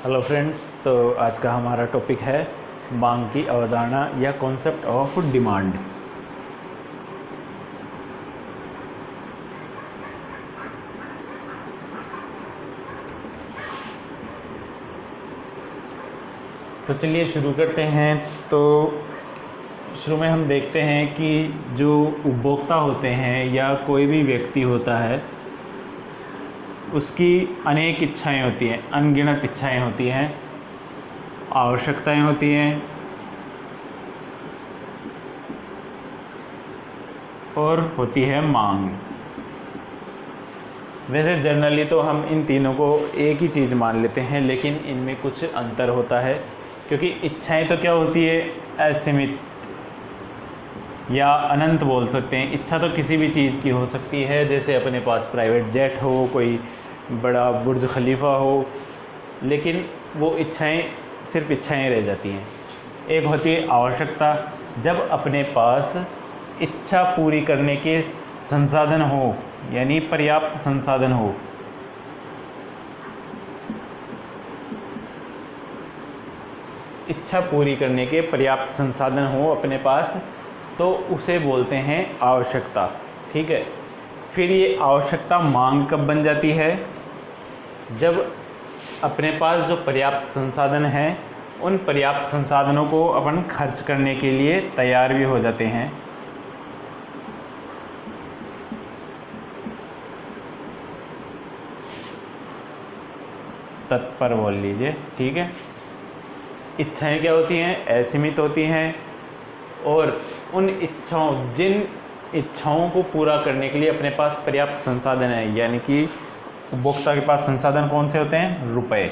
Hello friends, तो आज का हमारा टॉपिक है मांग की अवधारणा या कॉन्सेप्ट ऑफ डिमांड। तो चलिए शुरू करते हैं। तो शुरू में हम देखते हैं कि जो उपभोक्ता होते हैं या कोई भी व्यक्ति होता है उसकी अनेक इच्छाएं होती हैं, अनगिनत इच्छाएं होती हैं, आवश्यकताएं होती हैं और होती है मांग। वैसे जनरली तो हम इन तीनों को एक ही चीज़ मान लेते हैं, लेकिन इनमें कुछ अंतर होता है, क्योंकि इच्छाएं तो क्या होती है, असीमित या अनंत बोल सकते हैं। इच्छा तो किसी भी चीज़ की हो सकती है, जैसे अपने पास प्राइवेट जेट हो, कोई बड़ा बुर्ज खलीफा हो, लेकिन वो इच्छाएं सिर्फ इच्छाएं रह जाती हैं। एक होती है आवश्यकता, जब अपने पास इच्छा पूरी करने के संसाधन हो, यानी पर्याप्त संसाधन हो। इच्छा पूरी करने के पर्याप्त संसाधन हो अपने पास, तो उसे बोलते हैं आवश्यकता। ठीक है। फिर ये आवश्यकता मांग कब बन जाती है, जब अपने पास जो पर्याप्त संसाधन हैं उन पर्याप्त संसाधनों को अपन खर्च करने के लिए तैयार भी हो जाते हैं। तत्पर बोल लीजिए। ठीक है। इच्छाएं क्या होती हैं, असीमित होती हैं, और उन इच्छाओं, जिन इच्छाओं को पूरा करने के लिए अपने पास पर्याप्त संसाधन है, यानी कि उपभोक्ता के पास संसाधन कौन से होते हैं, रुपए।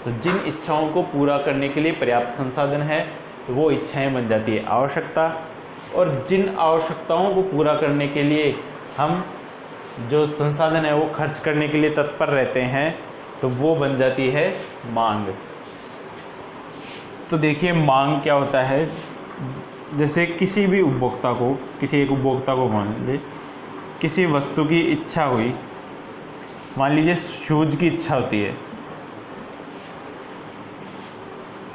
तो जिन इच्छाओं को पूरा करने के लिए पर्याप्त संसाधन है वो इच्छाएं बन जाती है आवश्यकता, और जिन आवश्यकताओं को पूरा करने के लिए हम जो संसाधन है वो खर्च करने के लिए तत्पर रहते हैं, तो वो बन जाती है मांग। तो देखिए मांग क्या होता है, जैसे किसी भी उपभोक्ता को, किसी एक उपभोक्ता को मान लीजिए किसी वस्तु की इच्छा हुई, मान लीजिए शूज की इच्छा होती है।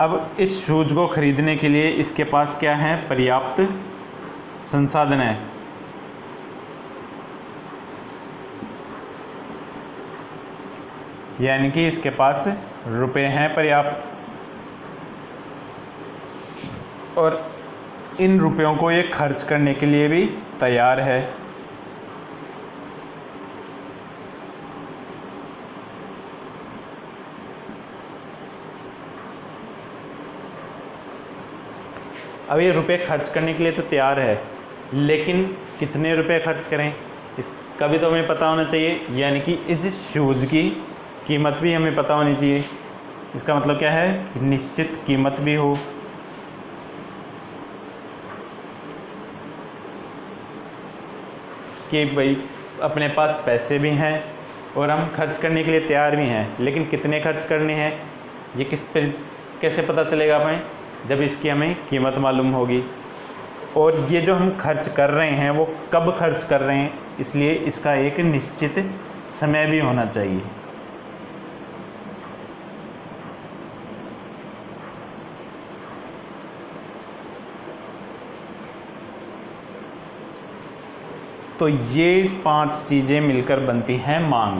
अब इस शूज को खरीदने के लिए इसके पास क्या है, पर्याप्त संसाधन है। यानी कि इसके पास रुपए हैं पर्याप्त, और इन रुपयों को ये खर्च करने के लिए भी तैयार है। अब ये रुपए खर्च करने के लिए तो तैयार है, लेकिन कितने रुपए खर्च करें इसका भी तो हमें पता होना चाहिए। यानी कि इस शूज़ की कीमत भी हमें पता होनी चाहिए। इसका मतलब क्या है कि निश्चित कीमत भी हो, कि भाई अपने पास पैसे भी हैं और हम खर्च करने के लिए तैयार भी हैं, लेकिन कितने खर्च करने हैं ये किस पे कैसे पता चलेगा हमें, जब इसकी हमें कीमत मालूम होगी। और ये जो हम खर्च कर रहे हैं वो कब खर्च कर रहे हैं, इसलिए इसका एक निश्चित समय भी होना चाहिए। तो ये 5 चीज़ें मिलकर बनती हैं मांग।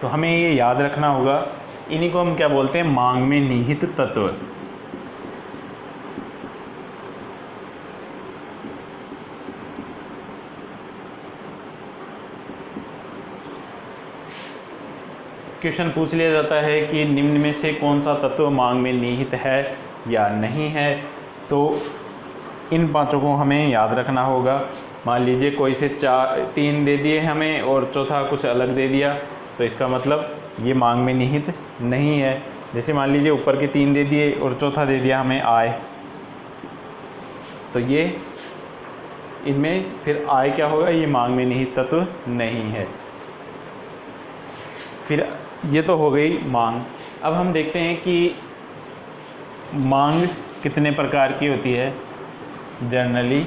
तो हमें ये याद रखना होगा, इन्हीं को हम क्या बोलते हैं, मांग में निहित तत्व। क्वेश्चन पूछ लिया जाता है कि निम्न में से कौन सा तत्व मांग में निहित है या नहीं है, तो इन 5 को हमें याद रखना होगा। मान लीजिए कोई से 3 दे दिए हमें और चौथा कुछ अलग दे दिया, तो इसका मतलब ये मांग में निहित नहीं है। जैसे मान लीजिए ऊपर के 3 दे दिए और चौथा दे दिया हमें आय, तो ये इनमें फिर आय क्या होगा, ये मांग में निहित तत्व नहीं है। फिर ये तो हो गई मांग। अब हम देखते हैं कि मांग कितने प्रकार की होती है जनरली।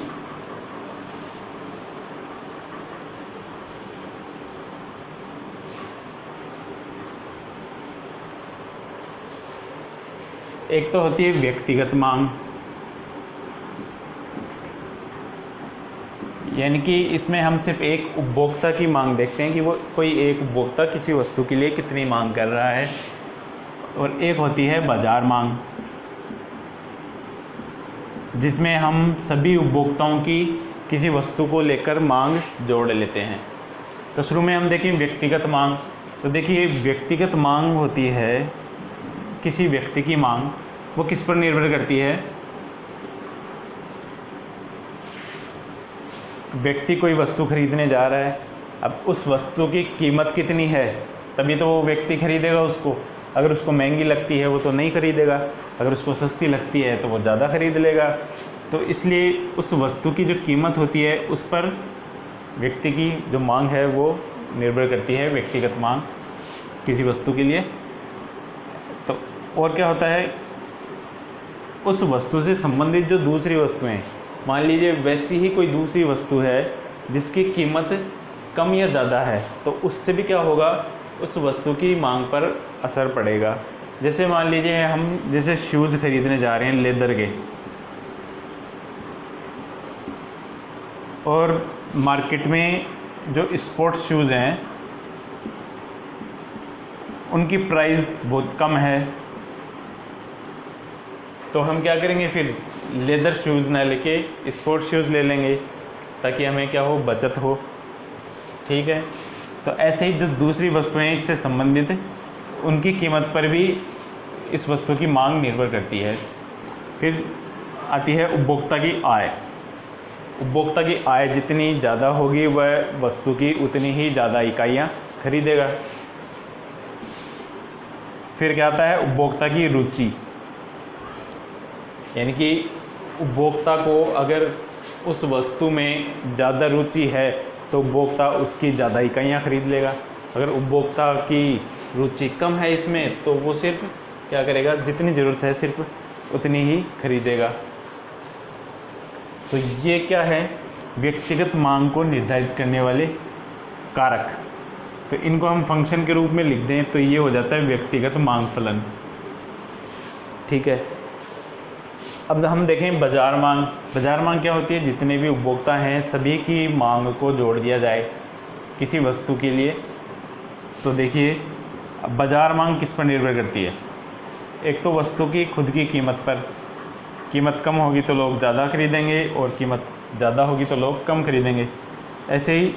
एक तो होती है व्यक्तिगत मांग, यानी कि इसमें हम सिर्फ एक उपभोक्ता की मांग देखते हैं कि वो कोई एक उपभोक्ता किसी वस्तु के लिए कितनी मांग कर रहा है। और एक होती है बाजार मांग, जिसमें हम सभी उपभोक्ताओं की किसी वस्तु को लेकर मांग जोड़ लेते हैं। तो शुरू में हम देखें व्यक्तिगत मांग। तो देखिए व्यक्तिगत मांग होती है किसी व्यक्ति की मांग, वो किस पर निर्भर करती है? व्यक्ति कोई वस्तु खरीदने जा रहा है, अब उस वस्तु की कीमत कितनी है तभी तो वो व्यक्ति खरीदेगा उसको। अगर उसको महंगी लगती है वो तो नहीं खरीदेगा, अगर उसको सस्ती लगती है तो वो ज़्यादा खरीद लेगा। तो इसलिए उस वस्तु की जो कीमत होती है उस पर व्यक्ति की जो मांग है वो निर्भर करती है, व्यक्तिगत मांग किसी वस्तु के लिए। तो और क्या होता है, उस वस्तु से संबंधित जो दूसरी वस्तुएं, मान लीजिए वैसी ही कोई दूसरी वस्तु है जिसकी कीमत कम या ज़्यादा है, तो उससे भी क्या होगा, उस वस्तु की मांग पर असर पड़ेगा। जैसे मान लीजिए हम जैसे शूज़ खरीदने जा रहे हैं लेदर के, और मार्केट में जो स्पोर्ट्स शूज़ हैं उनकी प्राइस बहुत कम है, तो हम क्या करेंगे, फिर लेदर शूज़ ना लेके स्पोर्ट्स शूज़ ले लेंगे ताकि हमें क्या हो, बचत हो। ठीक है, तो ऐसे ही जो दूसरी वस्तुएं इससे संबंधित, उनकी कीमत पर भी इस वस्तु की मांग निर्भर करती है। फिर आती है उपभोक्ता की आय। उपभोक्ता की आय जितनी ज़्यादा होगी वह वस्तु की उतनी ही ज़्यादा इकाइयाँ खरीदेगा। फिर क्या आता है, उपभोक्ता की रुचि, यानी कि उपभोक्ता को अगर उस वस्तु में ज़्यादा रुचि है तो उपभोक्ता उसकी ज़्यादा इकाइयाँ खरीद लेगा। अगर उपभोक्ता की रुचि कम है इसमें तो वो सिर्फ क्या करेगा, जितनी ज़रूरत है सिर्फ उतनी ही खरीदेगा। तो ये क्या है, व्यक्तिगत मांग को निर्धारित करने वाले कारक। तो इनको हम फंक्शन के रूप में लिख दें तो ये हो जाता है व्यक्तिगत मांग फलन। ठीक है, अब हम देखें बाजार मांग। बाजार मांग क्या होती है, जितने भी उपभोक्ता हैं सभी की मांग को जोड़ दिया जाए किसी वस्तु के लिए। तो देखिए बाजार मांग किस पर निर्भर करती है, एक तो वस्तु की खुद की कीमत पर, कीमत कम होगी तो लोग ज़्यादा खरीदेंगे और कीमत ज़्यादा होगी तो लोग कम खरीदेंगे। ऐसे ही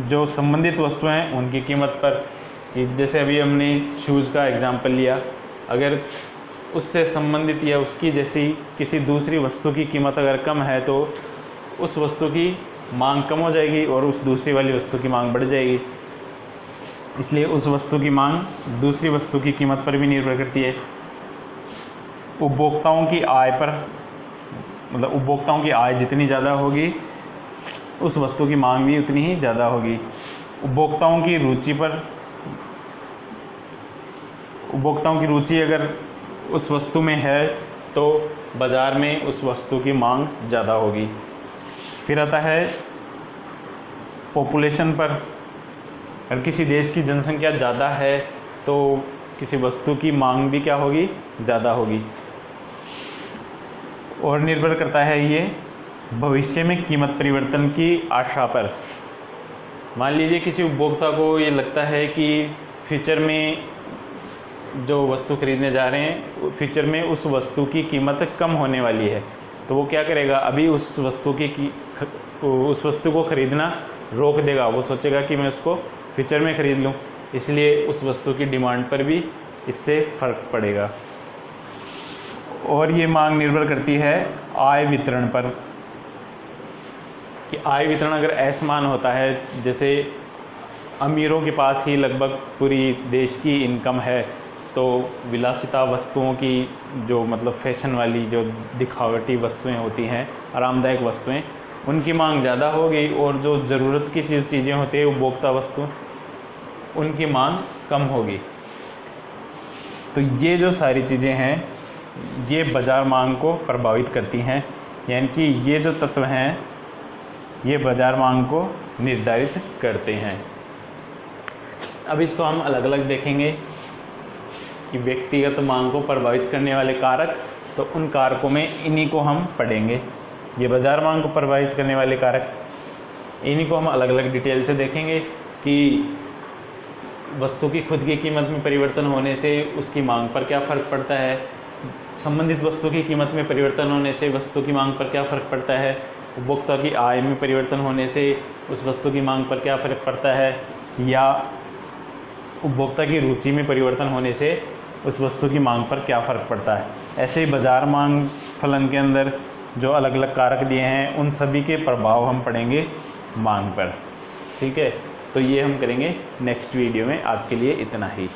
जो संबंधित वस्तुएं हैं उनकी कीमत पर, जैसे अभी हमने शूज़ का एग्जांपल लिया, अगर उससे संबंधित या उसकी जैसी किसी दूसरी वस्तु की कीमत अगर कम है तो उस वस्तु की मांग कम हो जाएगी और उस दूसरी वाली वस्तु की मांग बढ़ जाएगी। इसलिए उस वस्तु की मांग दूसरी वस्तु की कीमत पर भी निर्भर करती है। उपभोक्ताओं की आय पर, मतलब उपभोक्ताओं की आय जितनी ज़्यादा होगी उस वस्तु की मांग भी उतनी ही ज़्यादा होगी। उपभोक्ताओं की रुचि पर, उपभोक्ताओं की रुचि अगर उस वस्तु में है तो बाज़ार में उस वस्तु की मांग ज़्यादा होगी। फिर आता है पॉपुलेशन पर, अगर किसी देश की जनसंख्या ज़्यादा है तो किसी वस्तु की मांग भी क्या होगी, ज़्यादा होगी। और निर्भर करता है ये भविष्य में कीमत परिवर्तन की आशा पर। मान लीजिए किसी उपभोक्ता को ये लगता है कि फ्यूचर में जो वस्तु खरीदने जा रहे हैं, फ्यूचर में उस वस्तु की कीमत कम होने वाली है, तो वो क्या करेगा, अभी उस वस्तु को खरीदना रोक देगा। वो सोचेगा कि मैं उसको फ्यूचर में ख़रीद लूँ, इसलिए उस वस्तु की डिमांड पर भी इससे फ़र्क पड़ेगा। और ये मांग निर्भर करती है आय वितरण पर, कि आय वितरण अगर असमान होता है, जैसे अमीरों के पास ही लगभग पूरी देश की इनकम है, तो विलासिता वस्तुओं की जो मतलब फैशन वाली जो दिखावटी वस्तुएं होती हैं, आरामदायक वस्तुएं, उनकी मांग ज़्यादा होगी। और जो ज़रूरत की चीज़ें होती हैं, उपभोक्ता वस्तु, उनकी मांग कम होगी। तो ये जो सारी चीज़ें हैं ये बाज़ार मांग को प्रभावित करती हैं, यानी कि ये जो तत्व हैं ये बाज़ार मांग को निर्धारित करते हैं। अब इसको हम अलग अलग देखेंगे। कि व्यक्तिगत मांग को प्रभावित करने वाले कारक, तो उन कारकों में इन्हीं को हम पढ़ेंगे। ये बाज़ार मांग को प्रभावित करने वाले कारक, इन्हीं को हम अलग अलग डिटेल से देखेंगे कि वस्तु की खुद की कीमत में परिवर्तन होने से उसकी मांग पर क्या फ़र्क पड़ता है, संबंधित वस्तु की कीमत में परिवर्तन होने से वस्तु की मांग पर क्या फ़र्क पड़ता है, उपभोक्ता की आय में परिवर्तन होने से उस वस्तु की मांग पर क्या फ़र्क पड़ता है, या उपभोक्ता की रुचि में परिवर्तन होने से उस वस्तु की मांग पर क्या फ़र्क पड़ता है। ऐसे ही बाज़ार मांग फलन के अंदर जो अलग अलग कारक दिए हैं उन सभी के प्रभाव हम पढ़ेंगे मांग पर। ठीक है, तो ये हम करेंगे नेक्स्ट वीडियो में। आज के लिए इतना ही।